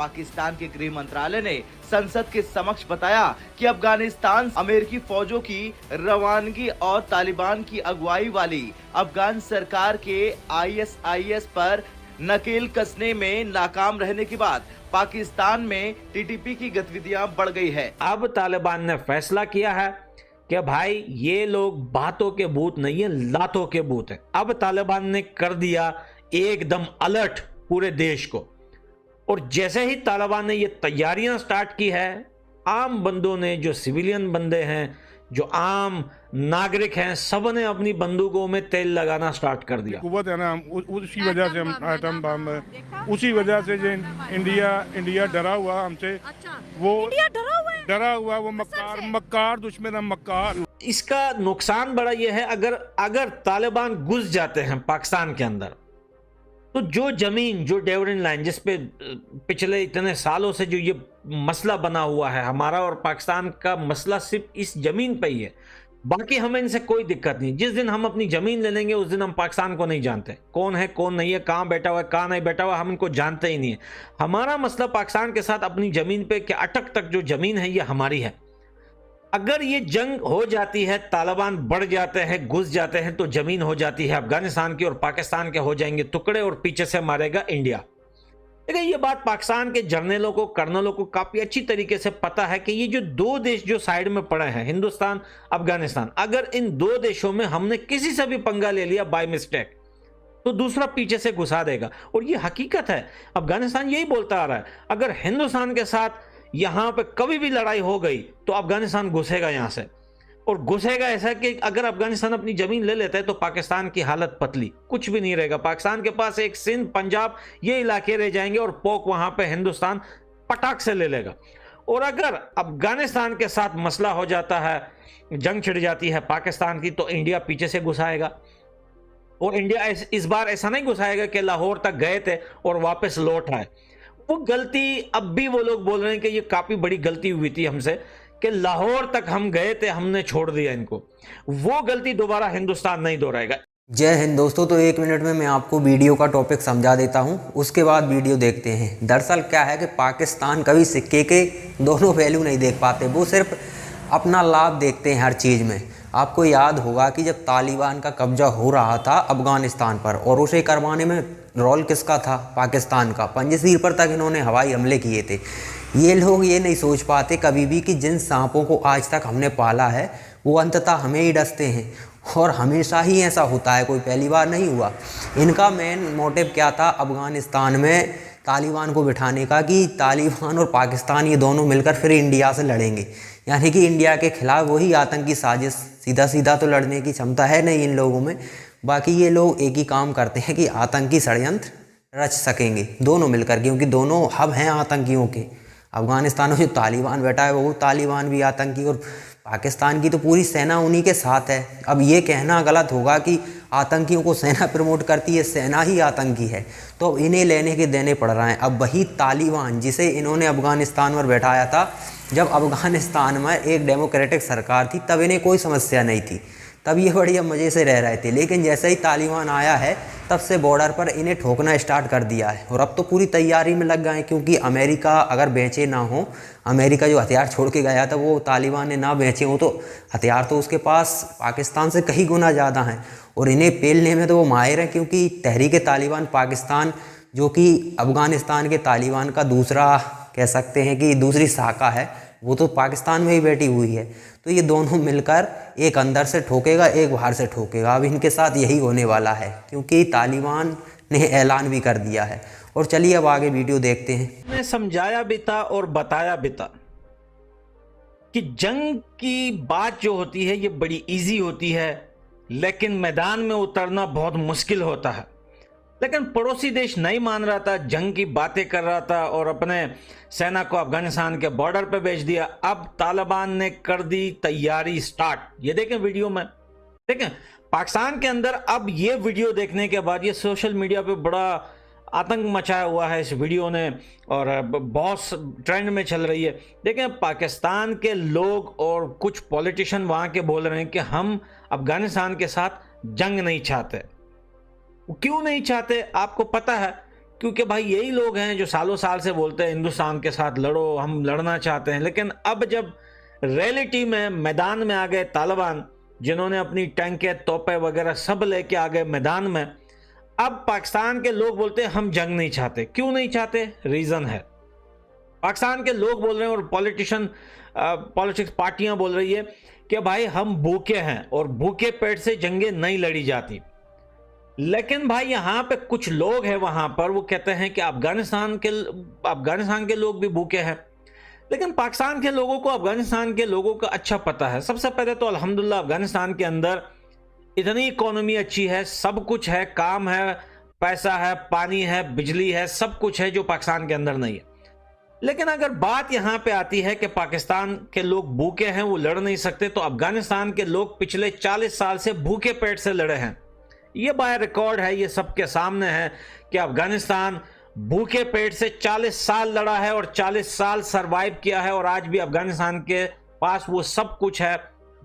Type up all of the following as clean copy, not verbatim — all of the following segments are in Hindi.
पाकिस्तान के गृह मंत्रालय ने संसद के समक्ष बताया कि अफगानिस्तान अमेरिकी फौजों की रवानगी और तालिबान की अगुवाई वाली अफगान सरकार के ISIS पर नकेल कसने में नाकाम रहने के बाद पाकिस्तान में TTP की गतिविधियां बढ़ गई है। अब तालिबान ने फैसला किया है कि भाई ये लोग बातों के भूत नहीं है, लातों के भूत है। अब तालिबान ने कर दिया एकदम अलर्ट पूरे देश को, और जैसे ही तालिबान ने ये तैयारियां स्टार्ट की है, आम बंदों ने, जो सिविलियन बंदे हैं, जो आम नागरिक हैं, सब ने अपनी बंदूकों में तेल लगाना स्टार्ट कर दिया। कुव्वत है ना, उसी वजह से हम एटम बम है, उसी वजह से जो इंडिया डरा हुआ हमसे। वो डरा हुआ वो मक्कार दुश्मन है, मक्कार। इसका नुकसान बड़ा ये है, अगर तालिबान घुस जाते हैं पाकिस्तान के अंदर, तो जो जमीन, जो डेवरिन लाइन, जिस पे पिछले इतने सालों से जो ये मसला बना हुआ है, हमारा और पाकिस्तान का मसला सिर्फ इस जमीन पे ही है, बाकी हमें इनसे कोई दिक्कत नहीं। जिस दिन हम अपनी जमीन ले लेंगे उस दिन हम पाकिस्तान को नहीं जानते, कौन है कौन नहीं है, कहाँ बैठा हुआ है कहाँ नहीं बैठा हुआ, हम इनको जानते ही नहीं है। हमारा मसला पाकिस्तान के साथ अपनी जमीन पे कि अटक तक जो जमीन है ये हमारी है। अगर ये जंग हो जाती है, तालिबान बढ़ जाते हैं, घुस जाते हैं, तो जमीन हो जाती है अफगानिस्तान की और पाकिस्तान के हो जाएंगे टुकड़े और पीछे से मारेगा इंडिया। देखिए ये बात पाकिस्तान के जर्नलों को, कर्नलों को काफी अच्छी तरीके से पता है कि ये जो दो देश जो साइड में पड़े हैं, हिंदुस्तान, अफगानिस्तान, अगर इन दो देशों में हमने किसी से भी पंगा ले लिया बाय मिस्टेक, तो दूसरा पीछे से घुसा देगा। और ये हकीकत है, अफगानिस्तान यही बोलता आ रहा है, अगर हिंदुस्तान के साथ यहां पे कभी भी लड़ाई हो गई तो अफगानिस्तान घुसेगा यहां से, और घुसेगा ऐसा कि अगर अफगानिस्तान अपनी जमीन ले लेता है तो पाकिस्तान की हालत पतली, कुछ भी नहीं रहेगा। पाकिस्तान के पास एक सिंध, पंजाब, ये इलाके रह जाएंगे और पोक वहां पे हिंदुस्तान पटाख से ले लेगा। और अगर अफगानिस्तान के साथ मसला हो जाता है, जंग छिड़ जाती है पाकिस्तान की, तो इंडिया पीछे से घुसाएगा। और इंडिया इस बार ऐसा नहीं घुसाएगा कि लाहौर तक गए थे और वापस लौट आए। वो गलती अब भी वो लोग बोल रहे हैं कि ये काफी बड़ी गलती हुई थी हमसे कि लाहौर तक हम गए थे, हमने छोड़ दिया इनको। वो गलती दोबारा हिंदुस्तान नहीं दोहराएगा। जय हिंद दोस्तों। तो एक मिनट में मैं आपको वीडियो का टॉपिक समझा देता हूं, उसके बाद वीडियो देखते हैं। दरअसल क्या है कि पाकिस्तान कभी सिक्के के दोनों पहलू नहीं देख पाते, वो सिर्फ अपना लाभ देखते हैं हर चीज़ में। आपको याद होगा कि जब तालिबान का कब्जा हो रहा था अफगानिस्तान पर, और उसे करवाने में रोल किसका था? पाकिस्तान का। पंजशीर पर तक इन्होंने हवाई हमले किए थे। ये लोग ये नहीं सोच पाते कभी भी कि जिन सांपों को आज तक हमने पाला है वो अंततः हमें ही डसते हैं, और हमेशा ही ऐसा होता है, कोई पहली बार नहीं हुआ। इनका मेन मोटिव क्या था अफगानिस्तान में तालिबान को बिठाने का, कि तालिबान और पाकिस्तान ये दोनों मिलकर फिर इंडिया से लड़ेंगे, यानी कि इंडिया के खिलाफ वही आतंकी साजिश। सीधा सीधा तो लड़ने की क्षमता है नहीं इन लोगों में, बाकी ये लोग एक ही काम करते हैं कि आतंकी षड्यंत्र रच सकेंगे दोनों मिलकर, क्योंकि दोनों हब हैं आतंकियों के। अफगानिस्तान में जो तालिबान बैठा है वो तालिबान भी आतंकी, और पाकिस्तान की तो पूरी सेना उन्हीं के साथ है। अब ये कहना गलत होगा कि आतंकियों को सेना प्रमोट करती है, सेना ही आतंकी है, तो इन्हें लेने के देने पड़ रहे हैं। अब वही तालिबान जिसे इन्होंने अफगानिस्तान में बैठाया था, जब अफगानिस्तान में एक डेमोक्रेटिक सरकार थी तब इन्हें कोई समस्या नहीं थी, तब ये बढ़िया मज़े से रह रहे थे। लेकिन जैसे ही तालिबान आया है तब से बॉर्डर पर इन्हें ठोकना स्टार्ट कर दिया है, और अब तो पूरी तैयारी में लग गए हैं, क्योंकि अमेरिका अगर बेचे ना हो, अमेरिका जो हथियार छोड़ के गया था वो तालिबान ने ना बेचे हो, तो हथियार तो उसके पास पाकिस्तान से कई गुना ज़्यादा हैं, और इन्हें पेलने में तो वो माहिर हैं। क्योंकि तहरीक तालिबान पाकिस्तान, जो कि अफगानिस्तान के तालिबान का दूसरा कह सकते हैं कि दूसरी शाखा है, वो तो पाकिस्तान में ही बैठी हुई है। तो ये दोनों मिलकर एक अंदर से ठोकेगा, एक बाहर से ठोकेगा। अब इनके साथ यही होने वाला है, क्योंकि तालिबान ने ऐलान भी कर दिया है। और चलिए अब आगे वीडियो देखते हैं। मैं समझाया भी था और बताया भी था कि जंग की बात जो होती है ये बड़ी इजी होती है, लेकिन मैदान में उतरना बहुत मुश्किल होता है। लेकिन पड़ोसी देश नहीं मान रहा था, जंग की बातें कर रहा था और अपने सेना को अफगानिस्तान के बॉर्डर पे भेज दिया। अब तालिबान ने कर दी तैयारी स्टार्ट। ये देखें वीडियो में, देखें पाकिस्तान के अंदर अब ये वीडियो देखने के बाद ये सोशल मीडिया पे बड़ा आतंक मचाया हुआ है इस वीडियो ने, और बहुत ट्रेंड में चल रही है। देखें पाकिस्तान के लोग और कुछ पॉलिटिशियन वहाँ के बोल रहे हैं कि हम अफगानिस्तान के साथ जंग नहीं चाहते। क्यों नहीं चाहते आपको पता है? क्योंकि भाई यही लोग हैं जो सालों साल से बोलते हैं हिंदुस्तान के साथ लड़ो, हम लड़ना चाहते हैं। लेकिन अब जब रियलिटी में मैदान में आ गए तालिबान, जिन्होंने अपनी टैंकें, तोपें वगैरह सब लेके आ गए मैदान में, अब पाकिस्तान के लोग बोलते हैं हम जंग नहीं चाहते। क्यों नहीं चाहते? रीजन है। पाकिस्तान के लोग बोल रहे हैं और पॉलिटिक्स पार्टियां बोल रही है कि भाई हम भूखे हैं और भूखे पेट से जंगें नहीं लड़ी जाती। लेकिन भाई यहां पे कुछ लोग हैं वहां पर, वो कहते हैं कि अफगानिस्तान के लोग भी भूखे हैं। लेकिन पाकिस्तान के लोगों को अफगानिस्तान के लोगों का अच्छा पता है। सबसे पहले तो अल्हम्दुलिल्लाह अफगानिस्तान के अंदर इतनी इकोनॉमी अच्छी है, सब कुछ है, काम है, पैसा है, पानी है, बिजली है, सब कुछ है जो पाकिस्तान के अंदर नहीं है। लेकिन अगर बात यहां पे आती है कि पाकिस्तान के लोग भूखे हैं, वो लड़ नहीं सकते, तो अफगानिस्तान के लोग पिछले 40 साल से भूखे पेट से लड़े हैं। ये बाय रिकॉर्ड है, ये सबके सामने है कि अफगानिस्तान भूखे पेट से 40 साल लड़ा है और 40 साल सरवाइव किया है, और आज भी अफगानिस्तान के पास वो सब कुछ है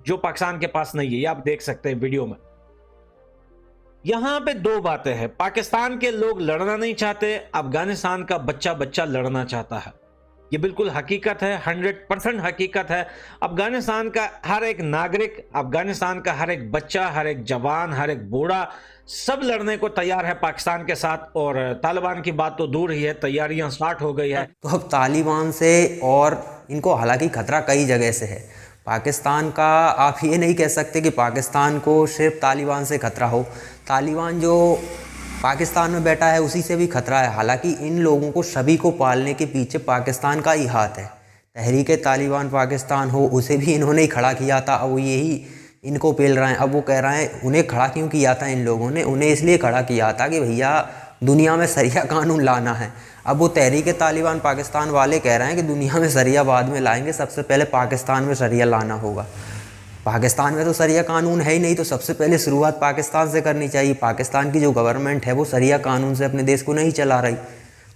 जो पाकिस्तान के पास नहीं है। ये आप देख सकते हैं वीडियो में। यहां पे दो बातें हैं, पाकिस्तान के लोग लड़ना नहीं चाहते, अफगानिस्तान का बच्चा बच्चा लड़ना चाहता है। ये बिल्कुल हकीकत है, 100% हकीकत है। अफगानिस्तान का हर एक नागरिक, अफगानिस्तान का हर एक बच्चा, हर एक जवान, हर एक बूढ़ा, सब लड़ने को तैयार है पाकिस्तान के साथ। और तालिबान की बात तो दूर ही है, तैयारियां स्टार्ट हो गई है। तो अब तालिबान से, और इनको हालांकि खतरा कई जगह से है पाकिस्तान का। आप ये नहीं कह सकते कि पाकिस्तान को सिर्फ तालिबान से खतरा हो। तालिबान जो पाकिस्तान में बैठा है उसी से भी खतरा है। हालांकि इन लोगों को सभी को पालने के पीछे पाकिस्तान का ही हाथ है। तहरीक तालिबान पाकिस्तान हो, उसे भी इन्होंने ही खड़ा किया था। अब यही इनको पेल रहे हैं। अब वो कह रहे हैं उन्हें खड़ा क्यों किया था इन लोगों ने? उन्हें इसलिए खड़ा किया था कि भैया दुनिया में सरिया कानून लाना है। अब वो तहरीक तालिबान पाकिस्तान वाले कह रहे हैं कि दुनिया में सरिया बाद में लाएंगे, सबसे पहले पाकिस्तान में सरिया लाना होगा। पाकिस्तान में तो सरिया कानून है ही नहीं, तो सबसे पहले शुरुआत पाकिस्तान से करनी चाहिए। पाकिस्तान की जो गवर्नमेंट है वो सरिया कानून से अपने देश को नहीं चला रही,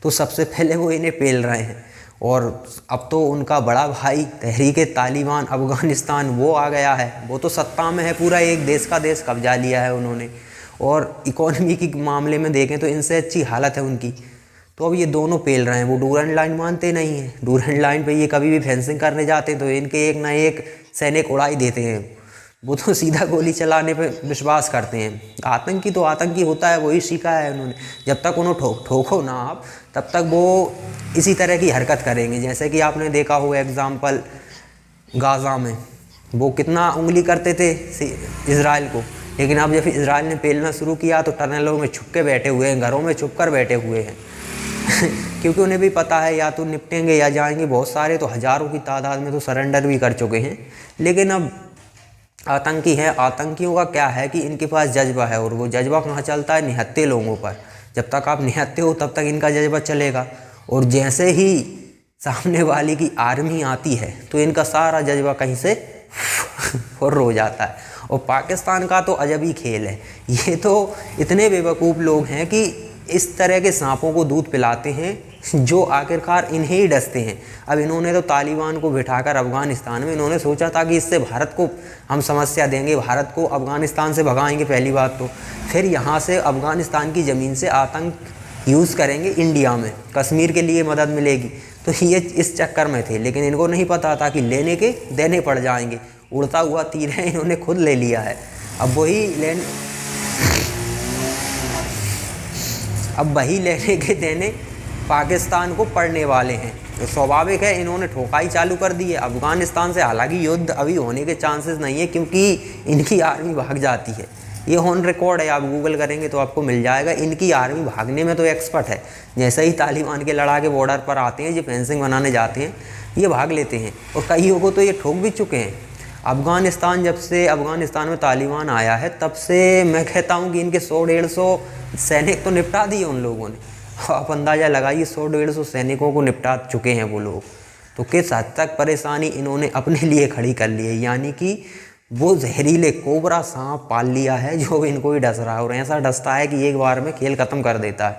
तो सबसे पहले वो इन्हें पेल रहे हैं। और अब तो उनका बड़ा भाई तहरीक तालिबान अफ़गानिस्तान वो आ गया है, वो तो सत्ता में है, पूरा एक देश का देश कब्जा लिया है उन्होंने। और इकोनॉमी के मामले में देखें तो इनसे अच्छी हालत है उनकी। तो अब ये दोनों पेल रहे हैं। वो डूरेंट लाइन मानते नहीं हैं। डूरेंट लाइन पे ये कभी भी फेंसिंग करने जाते हैं तो इनके एक ना एक सैनिक उड़ा ही देते हैं। वो तो सीधा गोली चलाने पे विश्वास करते हैं। आतंकी तो आतंकी होता है, वही सीखा है उन्होंने। जब तक उन्हें ठोको ना आप, तब तक वो इसी तरह की हरकत करेंगे। जैसे कि आपने देखा होगा एग्जाम्पल गाज़ा में, वो कितना उंगली करते थे इजराइल को, लेकिन अब जब इजराइल ने पेलना शुरू किया तो टनलों में छुप के बैठे हुए हैं, घरों में छुप कर बैठे हुए हैं क्योंकि उन्हें भी पता है या तो निपटेंगे या जाएंगे। बहुत सारे तो हज़ारों की तादाद में तो सरेंडर भी कर चुके हैं। लेकिन अब आतंकी है, आतंकियों का क्या है कि इनके पास जज्बा है, और वो जज्बा कहाँ चलता है? निहत्ते लोगों पर। जब तक आप निहत्ते हो तब तक इनका जज्बा चलेगा, और जैसे ही सामने वाली की आर्मी आती है तो इनका सारा जज्बा कहीं से फुर्र हो जाता है। और पाकिस्तान का तो अजब ही खेल है। ये तो इतने बेवकूफ़ लोग हैं कि इस तरह के सांपों को दूध पिलाते हैं जो आखिरकार इन्हें ही डसते हैं। अब इन्होंने तो तालिबान को बिठाकर अफ़गानिस्तान में, इन्होंने सोचा था कि इससे भारत को हम समस्या देंगे, भारत को अफ़गानिस्तान से भगाएंगे पहली बात तो। फिर यहाँ से अफ़गानिस्तान की ज़मीन से आतंक यूज़ करेंगे इंडिया में, कश्मीर के लिए मदद मिलेगी। तो ये इस चक्कर में थे, लेकिन इनको नहीं पता था कि लेने के देने पड़ जाएंगे। उड़ता हुआ तीर है, इन्होंने खुद ले लिया है। अब वही लेने के देने पाकिस्तान को पड़ने वाले हैं। तो स्वाभाविक है इन्होंने ठोकाई चालू कर दी है अफ़गानिस्तान से। हालांकि युद्ध अभी होने के चांसेस नहीं है, क्योंकि इनकी आर्मी भाग जाती है। ये ऑन रिकॉर्ड है, आप गूगल करेंगे तो आपको मिल जाएगा। इनकी आर्मी भागने में तो एक्सपर्ट है। जैसे ही तालिबान के लड़ाके बॉर्डर पर आते हैं, ये फेंसिंग बनाने जाते हैं, ये भाग लेते हैं। और कईयों को तो ये ठोक भी चुके हैं। अफ़गानिस्तान, जब से अफ़गानिस्तान में तालिबान आया है तब से मैं कहता हूँ कि इनके 100-150 सैनिक तो निपटा दिए उन लोगों ने। आप अंदाज़ा लगाइए, 100-150 सैनिकों को निपटा चुके हैं वो लोग। तो किस हद तक परेशानी इन्होंने अपने लिए खड़ी कर ली है। यानी कि वो जहरीले कोबरा सांप पाल लिया है जो इनको ही डस रहा है, और ऐसा डसता है कि एक बार में खेल ख़त्म कर देता है।